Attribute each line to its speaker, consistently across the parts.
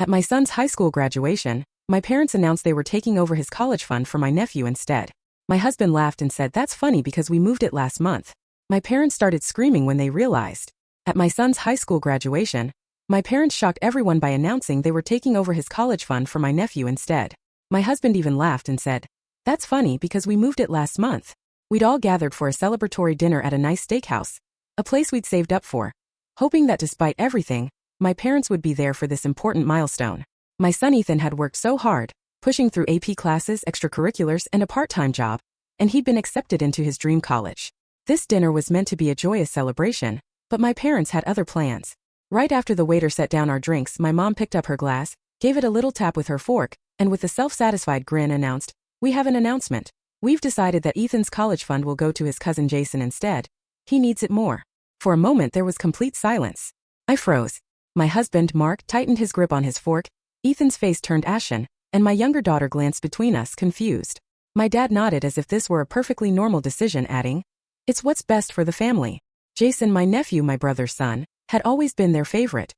Speaker 1: At my son's high school graduation, my parents announced they were taking over his college fund for my nephew instead. My husband laughed and said, "That's funny because we moved it last month." My parents started screaming when they realized. At my son's high school graduation, my parents shocked everyone by announcing they were taking over his college fund for my nephew instead. My husband even laughed and said, "That's funny because we moved it last month." We'd all gathered for a celebratory dinner at a nice steakhouse, a place we'd saved up for, hoping that despite everything, my parents would be there for this important milestone. My son Ethan had worked so hard, pushing through AP classes, extracurriculars, and a part-time job, and he'd been accepted into his dream college. This dinner was meant to be a joyous celebration, but my parents had other plans. Right after the waiter set down our drinks, my mom picked up her glass, gave it a little tap with her fork, and with a self-satisfied grin announced, "We have an announcement. We've decided that Ethan's college fund will go to his cousin Jason instead. He needs it more." For a moment there was complete silence. I froze. My husband, Mark, tightened his grip on his fork, Ethan's face turned ashen, and my younger daughter glanced between us, confused. My dad nodded as if this were a perfectly normal decision, adding, "It's what's best for the family." Jason, my nephew, my brother's son, had always been their favorite.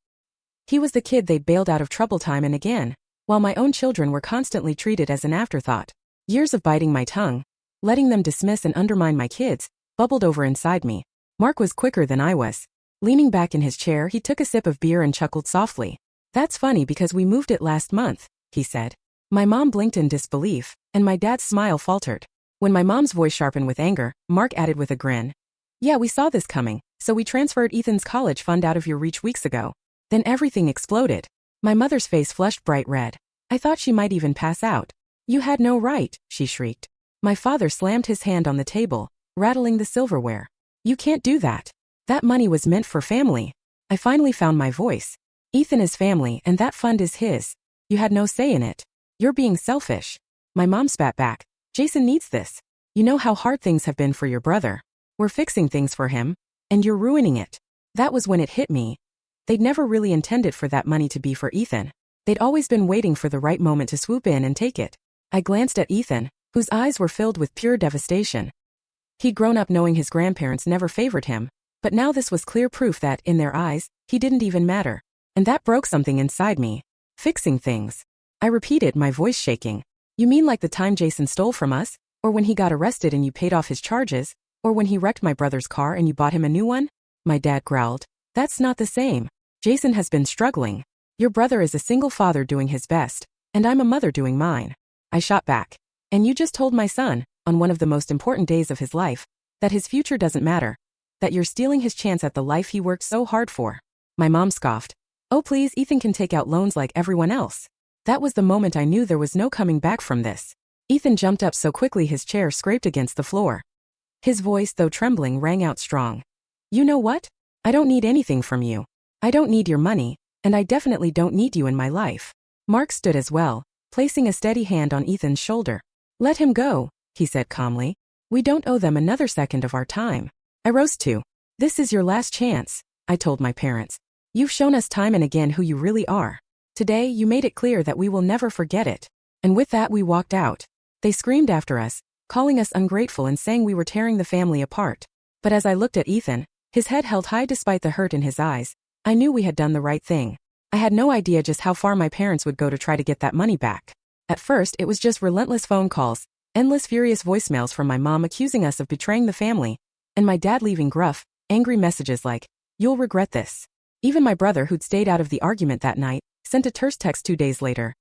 Speaker 1: He was the kid they'd bailed out of trouble time and again, while my own children were constantly treated as an afterthought. Years of biting my tongue, letting them dismiss and undermine my kids, bubbled over inside me. Mark was quicker than I was. Leaning back in his chair, he took a sip of beer and chuckled softly. "That's funny because we moved it last month," he said. My mom blinked in disbelief, and my dad's smile faltered. When my mom's voice sharpened with anger, Mark added with a grin, "Yeah, we saw this coming, so we transferred Ethan's college fund out of your reach weeks ago." Then everything exploded. My mother's face flushed bright red. I thought she might even pass out. "You had no right," she shrieked. My father slammed his hand on the table, rattling the silverware. "You can't do that. That money was meant for family." I finally found my voice. "Ethan is family and that fund is his. You had no say in it. You're being selfish." My mom spat back. "Jason needs this. You know how hard things have been for your brother. We're fixing things for him, and you're ruining it." That was when it hit me. They'd never really intended for that money to be for Ethan. They'd always been waiting for the right moment to swoop in and take it. I glanced at Ethan, whose eyes were filled with pure devastation. He'd grown up knowing his grandparents never favored him, but now this was clear proof that, in their eyes, he didn't even matter. And that broke something inside me. Fixing things. I repeated, my voice shaking. "You mean like the time Jason stole from us? Or when he got arrested and you paid off his charges? Or when he wrecked my brother's car and you bought him a new one?" My dad growled. "That's not the same. Jason has been struggling. Your brother is a single father doing his best, and I'm a mother doing mine." I shot back. "And you just told my son, on one of the most important days of his life, that his future doesn't matter, that you're stealing his chance at the life he worked so hard for." My mom scoffed. "Oh please, Ethan can take out loans like everyone else." That was the moment I knew there was no coming back from this. Ethan jumped up so quickly his chair scraped against the floor. His voice, though trembling, rang out strong. "You know what? I don't need anything from you. I don't need your money, and I definitely don't need you in my life." Mark stood as well, placing a steady hand on Ethan's shoulder. "Let him go," he said calmly. "We don't owe them another second of our time." I rose too. "This is your last chance," I told my parents. "You've shown us time and again who you really are. Today, you made it clear that we will never forget it." And with that we walked out. They screamed after us, calling us ungrateful and saying we were tearing the family apart. But as I looked at Ethan, his head held high despite the hurt in his eyes, I knew we had done the right thing. I had no idea just how far my parents would go to try to get that money back. At first, it was just relentless phone calls, endless furious voicemails from my mom accusing us of betraying the family, and my dad leaving gruff, angry messages like, "You'll regret this." Even my brother, who'd stayed out of the argument that night, sent a terse text 2 days later.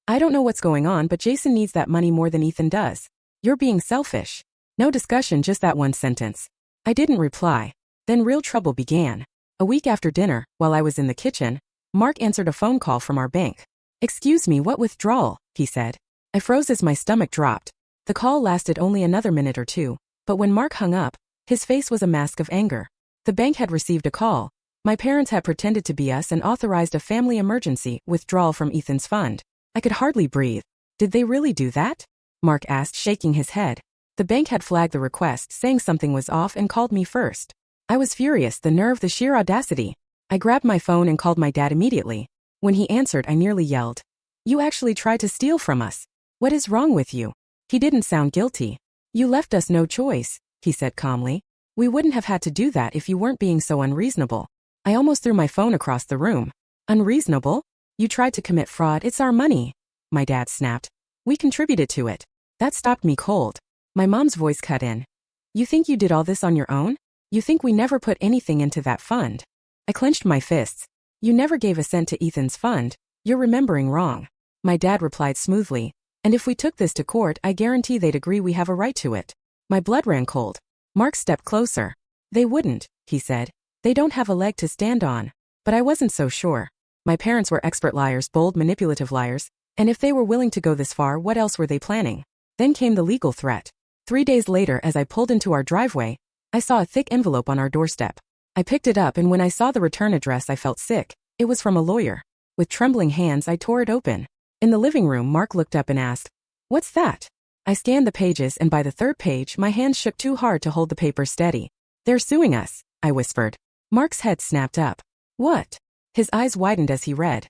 Speaker 1: "I don't know what's going on, but Jason needs that money more than Ethan does. You're being selfish." No discussion, just that one sentence. I didn't reply. Then real trouble began. A week after dinner, while I was in the kitchen, Mark answered a phone call from our bank. "Excuse me, what withdrawal?" he said. I froze as my stomach dropped. The call lasted only another minute or two, but when Mark hung up, his face was a mask of anger. The bank had received a call. My parents had pretended to be us and authorized a family emergency withdrawal from Ethan's fund. I could hardly breathe. "Did they really do that?" Mark asked, shaking his head. The bank had flagged the request, saying something was off, and called me first. I was furious, the nerve, the sheer audacity. I grabbed my phone and called my dad immediately. When he answered, I nearly yelled, "You actually tried to steal from us. What is wrong with you?" He didn't sound guilty. "You left us no choice," he said calmly. "We wouldn't have had to do that if you weren't being so unreasonable." I almost threw my phone across the room. "Unreasonable? You tried to commit fraud. It's our money. My dad snapped. We contributed to it. That stopped me cold. My mom's voice cut in. You think you did all this on your own? You think we never put anything into that fund? I clenched my fists. You never gave a cent to Ethan's fund. You're remembering wrong. My dad replied smoothly. And if we took this to court, I guarantee they'd agree we have a right to it. My blood ran cold. Mark stepped closer. They wouldn't, he said. They don't have a leg to stand on. But I wasn't so sure. My parents were expert liars, bold, manipulative liars, and if they were willing to go this far, what else were they planning? Then came the legal threat. 3 days later, as I pulled into our driveway, I saw a thick envelope on our doorstep. I picked it up, and when I saw the return address, I felt sick. It was from a lawyer. With trembling hands, I tore it open. In the living room, Mark looked up and asked, "What's that?" I scanned the pages, and by the third page, my hands shook too hard to hold the paper steady. "They're suing us," I whispered. Mark's head snapped up. "What?" His eyes widened as he read.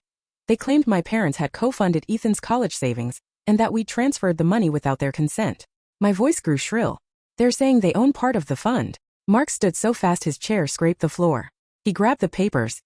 Speaker 1: They claimed my parents had co-funded Ethan's college savings, and that we transferred the money without their consent. My voice grew shrill. "They're saying they own part of the fund." Mark stood so fast his chair scraped the floor. He grabbed the papers,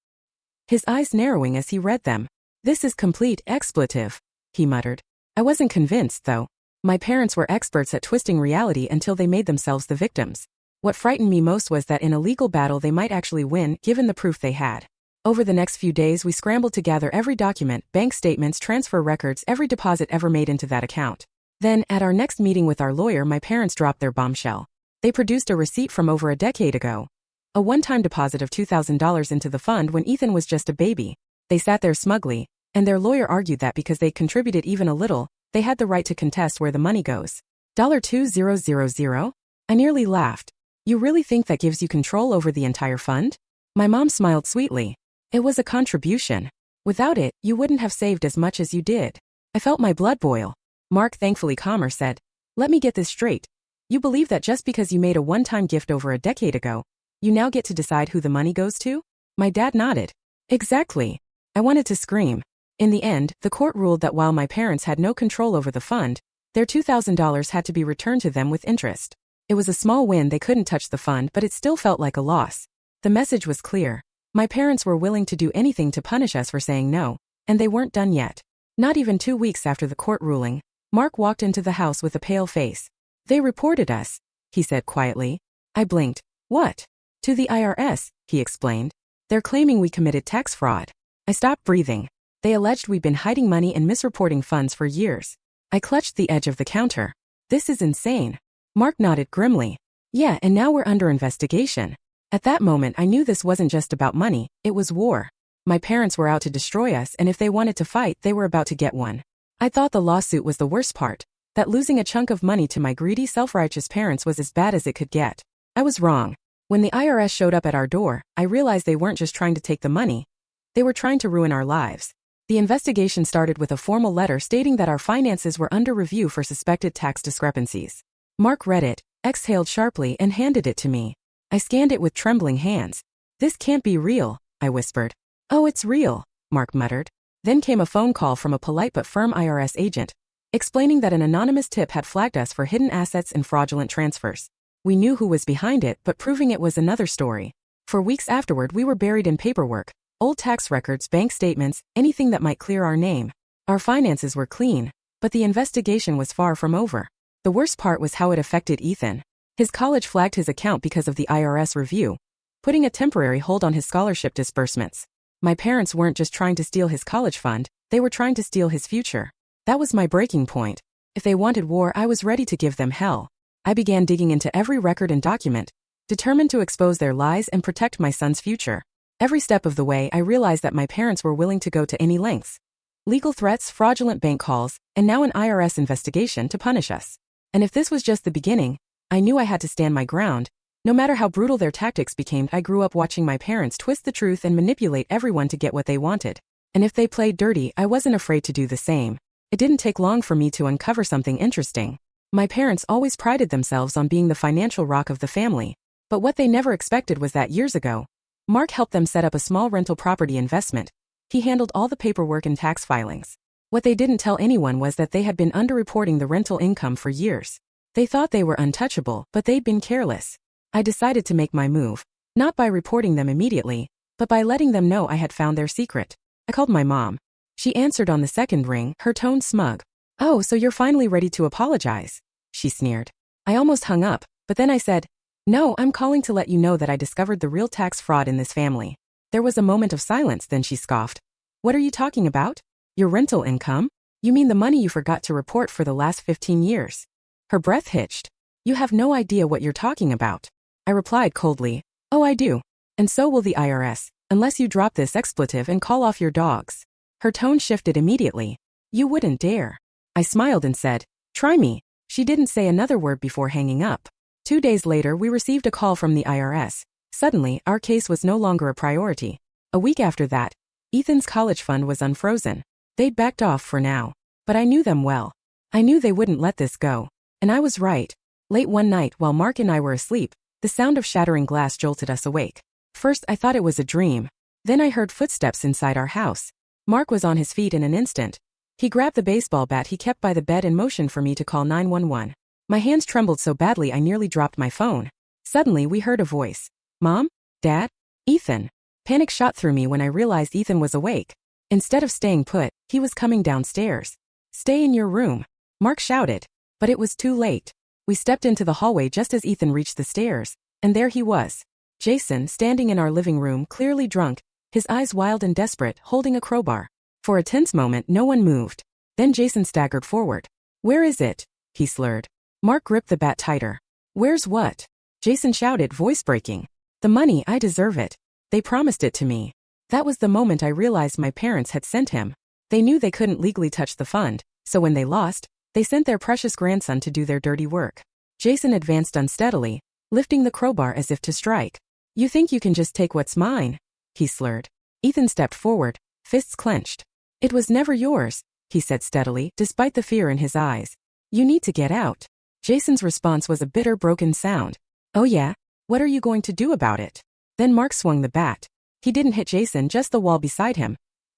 Speaker 1: his eyes narrowing as he read them. "This is complete expletive," he muttered. I wasn't convinced, though. My parents were experts at twisting reality until they made themselves the victims. What frightened me most was that in a legal battle they might actually win, given the proof they had. Over the next few days, we scrambled to gather every document, bank statements, transfer records, every deposit ever made into that account. Then, at our next meeting with our lawyer, my parents dropped their bombshell. They produced a receipt from over a decade ago. A one-time deposit of $2,000 into the fund when Ethan was just a baby. They sat there smugly, and their lawyer argued that because they contributed even a little, they had the right to contest where the money goes. $2000? I nearly laughed. You really think that gives you control over the entire fund? My mom smiled sweetly. It was a contribution. Without it, you wouldn't have saved as much as you did. I felt my blood boil. Mark, thankfully calmer, said, "Let me get this straight. You believe that just because you made a one-time gift over a decade ago, you now get to decide who the money goes to?" My dad nodded. Exactly. I wanted to scream. In the end, the court ruled that while my parents had no control over the fund, their $2,000 had to be returned to them with interest. It was a small win. They couldn't touch the fund, but it still felt like a loss. The message was clear. My parents were willing to do anything to punish us for saying no, and they weren't done yet. Not even 2 weeks after the court ruling, Mark walked into the house with a pale face. "They reported us," he said quietly. I blinked. "What?" "To the IRS, he explained. "They're claiming we committed tax fraud." I stopped breathing. They alleged we'd been hiding money and misreporting funds for years. I clutched the edge of the counter. "This is insane." Mark nodded grimly. "Yeah, and now we're under investigation." At that moment, I knew this wasn't just about money, it was war. My parents were out to destroy us, and if they wanted to fight, they were about to get one. I thought the lawsuit was the worst part, that losing a chunk of money to my greedy, self-righteous parents was as bad as it could get. I was wrong. When the IRS showed up at our door, I realized they weren't just trying to take the money. They were trying to ruin our lives. The investigation started with a formal letter stating that our finances were under review for suspected tax discrepancies. Mark read it, exhaled sharply, and handed it to me. I scanned it with trembling hands. "This can't be real," I whispered. "Oh, it's real," Mark muttered. Then came a phone call from a polite but firm IRS agent, explaining that an anonymous tip had flagged us for hidden assets and fraudulent transfers. We knew who was behind it, but proving it was another story. For weeks afterward, we were buried in paperwork, old tax records, bank statements, anything that might clear our name. Our finances were clean, but the investigation was far from over. The worst part was how it affected Ethan. His college flagged his account because of the IRS review, putting a temporary hold on his scholarship disbursements. My parents weren't just trying to steal his college fund, they were trying to steal his future. That was my breaking point. If they wanted war, I was ready to give them hell. I began digging into every record and document, determined to expose their lies and protect my son's future. Every step of the way, I realized that my parents were willing to go to any lengths. Legal threats, fraudulent bank calls, and now an IRS investigation to punish us. And if this was just the beginning, I knew I had to stand my ground. No matter how brutal their tactics became, I grew up watching my parents twist the truth and manipulate everyone to get what they wanted. And if they played dirty, I wasn't afraid to do the same. It didn't take long for me to uncover something interesting. My parents always prided themselves on being the financial rock of the family. But what they never expected was that years ago, Mark helped them set up a small rental property investment. He handled all the paperwork and tax filings. What they didn't tell anyone was that they had been underreporting the rental income for years. They thought they were untouchable, but they'd been careless. I decided to make my move, not by reporting them immediately, but by letting them know I had found their secret. I called my mom. She answered on the second ring, her tone smug. Oh, so you're finally ready to apologize? She sneered. I almost hung up, but then I said, no, I'm calling to let you know that I discovered the real tax fraud in this family. There was a moment of silence, then she scoffed. What are you talking about? Your rental income? You mean the money you forgot to report for the last 15 years? Her breath hitched. You have no idea what you're talking about. I replied coldly, oh, I do. And so will the IRS, unless you drop this expletive and call off your dogs. Her tone shifted immediately. You wouldn't dare. I smiled and said, try me. She didn't say another word before hanging up. 2 days later, we received a call from the IRS. Suddenly, our case was no longer a priority. A week after that, Ethan's college fund was unfrozen. They'd backed off for now. But I knew them well. I knew they wouldn't let this go. And I was right. Late one night, while Mark and I were asleep, the sound of shattering glass jolted us awake. First, I thought it was a dream. Then I heard footsteps inside our house. Mark was on his feet in an instant. He grabbed the baseball bat he kept by the bed and motioned for me to call 911. My hands trembled so badly I nearly dropped my phone. Suddenly, we heard a voice. Mom? Dad? Ethan? Panic shot through me when I realized Ethan was awake. Instead of staying put, he was coming downstairs. Stay in your room, Mark shouted. But it was too late. We stepped into the hallway just as Ethan reached the stairs, and there he was. Jason, standing in our living room, clearly drunk, his eyes wild and desperate, holding a crowbar. For a tense moment, no one moved. Then Jason staggered forward. Where is it? He slurred. Mark gripped the bat tighter. Where's what? Jason shouted, voice breaking. The money, I deserve it. They promised it to me. That was the moment I realized my parents had sent him. They knew they couldn't legally touch the fund, so when they lost, they sent their precious grandson to do their dirty work. Jason advanced unsteadily, lifting the crowbar as if to strike. You think you can just take what's mine? He slurred. Ethan stepped forward, fists clenched. It was never yours, he said steadily, despite the fear in his eyes. You need to get out. Jason's response was a bitter, broken sound. Oh yeah? What are you going to do about it? Then Mark swung the bat. He didn't hit Jason, just the wall beside him.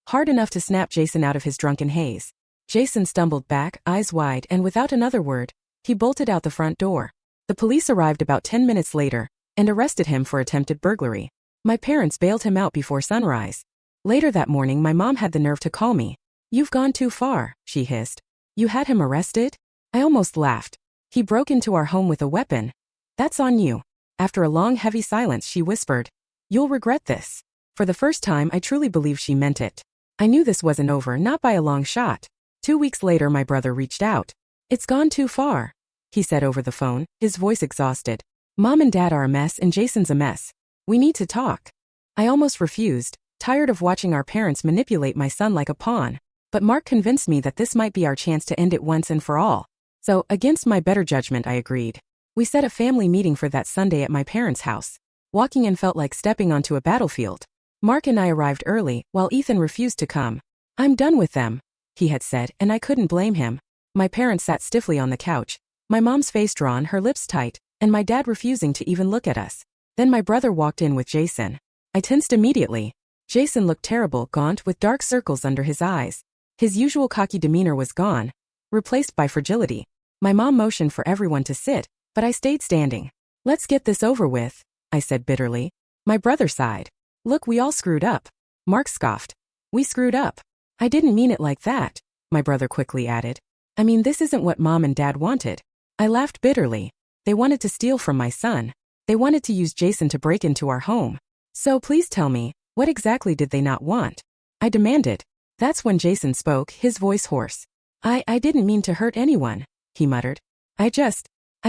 Speaker 1: Hard enough to snap Jason out of his drunken haze. Jason stumbled back, eyes wide, and without another word, he bolted out the front door. The police arrived about 10 minutes later and arrested him for attempted burglary. My parents bailed him out before sunrise. Later that morning, my mom had the nerve to call me. You've gone too far, she hissed. You had him arrested? I almost laughed. He broke into our home with a weapon. That's on you. After a long, heavy silence, she whispered, you'll regret this. For the first time, I truly believed she meant it. I knew this wasn't over, not by a long shot. 2 weeks later, my brother reached out. It's gone too far, he said over the phone, his voice exhausted. Mom and Dad are a mess and Jason's a mess. We need to talk. I almost refused, tired of watching our parents manipulate my son like a pawn. But Mark convinced me that this might be our chance to end it once and for all. So, against my better judgment, I agreed. We set a family meeting for that Sunday at my parents' house. Walking in felt like stepping onto a battlefield. Mark and I arrived early, while Ethan refused to come. I'm done with them, he had said, and I couldn't blame him. My parents sat stiffly on the couch, my mom's face drawn, her lips tight, and my dad refusing to even look at us. Then my brother walked in with Jason. I tensed immediately. Jason looked terrible, gaunt, with dark circles under his eyes. His usual cocky demeanor was gone, replaced by fragility. My mom motioned for everyone to sit, but I stayed standing. Let's get this over with, I said bitterly. My brother sighed. Look, we all screwed up. Mark scoffed. We screwed up. I didn't mean it like that, my brother quickly added. I mean, this isn't what Mom and Dad wanted. I laughed bitterly. They wanted to steal from my son. They wanted to use Jason to break into our home. So please tell me, what exactly did they not want? I demanded. That's when Jason spoke, his voice hoarse. I didn't mean to hurt anyone, he muttered. I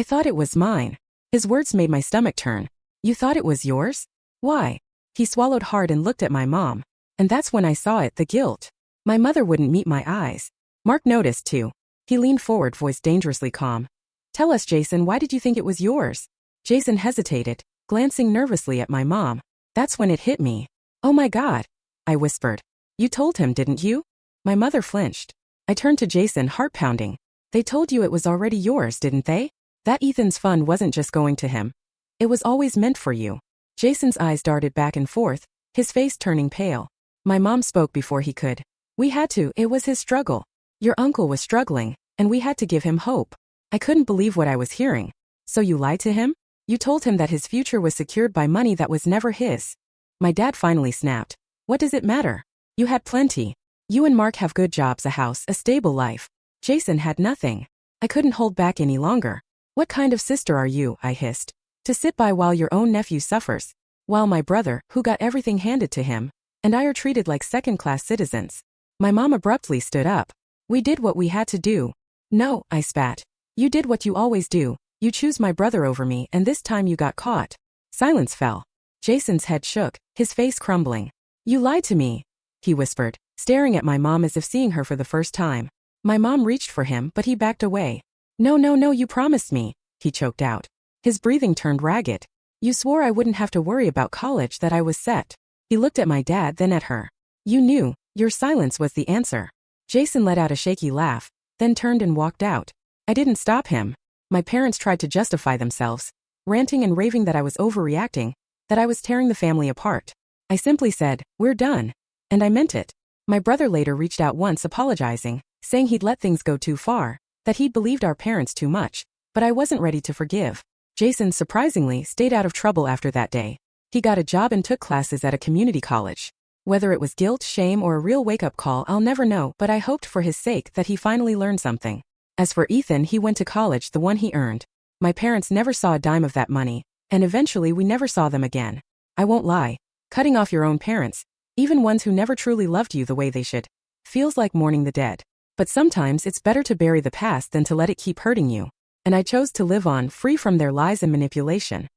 Speaker 1: thought it was mine. His words made my stomach turn. You thought it was yours? Why? He swallowed hard and looked at my mom. And that's when I saw it, the guilt. My mother wouldn't meet my eyes. Mark noticed too. He leaned forward, voice dangerously calm. Tell us, Jason, why did you think it was yours? Jason hesitated, glancing nervously at my mom. That's when it hit me. Oh my God, I whispered. You told him, didn't you? My mother flinched. I turned to Jason, heart pounding. They told you it was already yours, didn't they? That Ethan's fund wasn't just going to him. It was always meant for you. Jason's eyes darted back and forth, his face turning pale. My mom spoke before he could. We had to, it was his struggle. Your uncle was struggling, and we had to give him hope. I couldn't believe what I was hearing. So you lied to him? You told him that his future was secured by money that was never his. My dad finally snapped. What does it matter? You had plenty. You and Mark have good jobs, a house, a stable life. Jason had nothing. I couldn't hold back any longer. What kind of sister are you, I hissed, to sit by while your own nephew suffers, while my brother, who got everything handed to him, and I are treated like second-class citizens? My mom abruptly stood up. We did what we had to do. No, I spat. You did what you always do. You choose my brother over me, and this time you got caught. Silence fell. Jason's head shook, his face crumbling. You lied to me, he whispered, staring at my mom as if seeing her for the first time. My mom reached for him, but he backed away. No, no, no, you promised me, he choked out. His breathing turned ragged. You swore I wouldn't have to worry about college, that I was set. He looked at my dad, then at her. You knew. Your silence was the answer. Jason let out a shaky laugh, then turned and walked out. I didn't stop him. My parents tried to justify themselves, ranting and raving that I was overreacting, that I was tearing the family apart. I simply said, we're done. And I meant it. My brother later reached out once apologizing, saying he'd let things go too far, that he'd believed our parents too much, but I wasn't ready to forgive. Jason surprisingly stayed out of trouble after that day. He got a job and took classes at a community college. Whether it was guilt, shame, or a real wake-up call, I'll never know, but I hoped for his sake that he finally learned something. As for Ethan, he went to college, the one he earned. My parents never saw a dime of that money, and eventually we never saw them again. I won't lie. Cutting off your own parents, even ones who never truly loved you the way they should, feels like mourning the dead. But sometimes it's better to bury the past than to let it keep hurting you. And I chose to live on, free from their lies and manipulation.